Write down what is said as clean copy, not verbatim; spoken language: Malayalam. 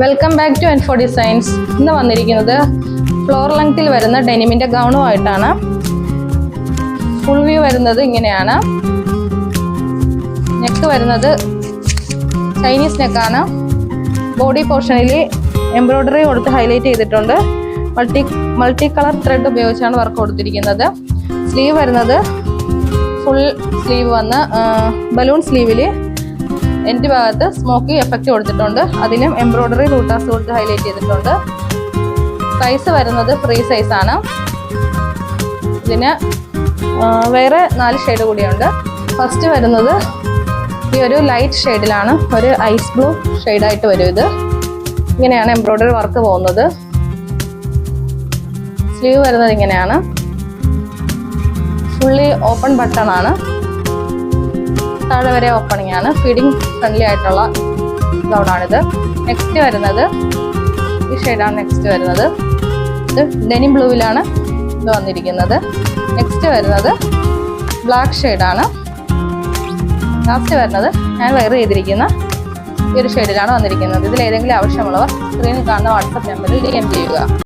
Welcome back to N4 designs. ഇന്ന് വന്നിരിക്കുന്നത് ഫ്ലോർ ലെങ്ത്തിൽ വരുന്ന ഡെനിമിൻ്റെ ഗൗണുമായിട്ടാണ്. ഫുൾ വ്യൂ വരുന്നത് ഇങ്ങനെയാണ്. നെക്ക് വരുന്നത് ചൈനീസ് നെക്കാണ്. ബോഡി പോർഷനിൽ എംബ്രോയ്ഡറി കൊടുത്ത് ഹൈലൈറ്റ് ചെയ്തിട്ടുണ്ട്. മൾട്ടി കളർ ത്രെഡ് ഉപയോഗിച്ചാണ് വർക്ക് കൊടുത്തിരിക്കുന്നത്. സ്ലീവ് വരുന്നത് ഫുൾ സ്ലീവ് വന്ന് ബലൂൺ സ്ലീവിൽ എൻ്റെ ഭാഗത്ത് സ്മോക്കി എഫക്റ്റ് കൊടുത്തിട്ടുണ്ട്. അതിലും എംബ്രോയ്ഡറി റൂട്ടാസ് കൊടുത്ത് ഹൈലൈറ്റ് ചെയ്തിട്ടുണ്ട്. സൈസ് വരുന്നത് ഫ്രീ സൈസാണ്. ഇതിന് വേറെ 4 ഷെയ്ഡ് കൂടിയുണ്ട്. ഫസ്റ്റ് വരുന്നത് ഈ ഒരു ലൈറ്റ് ഷെയ്ഡിലാണ്. ഒരു ഐസ് ബ്ലൂ ഷെയ്ഡായിട്ട് വരും. ഇത് ഇങ്ങനെയാണ് എംബ്രോയ്ഡറി വർക്ക് പോകുന്നത്. സ്ലീവ് വരുന്നത് ഇങ്ങനെയാണ്. ഫുള്ളി ഓപ്പൺ ബട്ടൺ ആണ്. താഴെ വരെ ഓപ്പണിംഗ് ആണ്. ഫീഡിങ് ഫ്രണ്ട്ലി ആയിട്ടുള്ള ഗൗണാണിത്. നെക്സ്റ്റ് വരുന്നത് ഈ ഷെയ്ഡാണ്. നെക്സ്റ്റ് വരുന്നത് ഇത് ഡെനിം ബ്ലൂവിലാണ് ഇത് വന്നിരിക്കുന്നത്. നെക്സ്റ്റ് വരുന്നത് ബ്ലാക്ക് ഷെയ്ഡാണ്. ലാസ്റ്റ് വരുന്നത് ഞാൻ വെയർ ചെയ്തിരിക്കുന്ന ഈ ഒരു ഷെയ്ഡിലാണ് വന്നിരിക്കുന്നത്. ഇതിൽ ഏതെങ്കിലും ആവശ്യമുള്ളവർ സ്ക്രീനിൽ കാണുന്ന വാട്സപ്പ് നമ്പറിൽ DM ചെയ്യുക.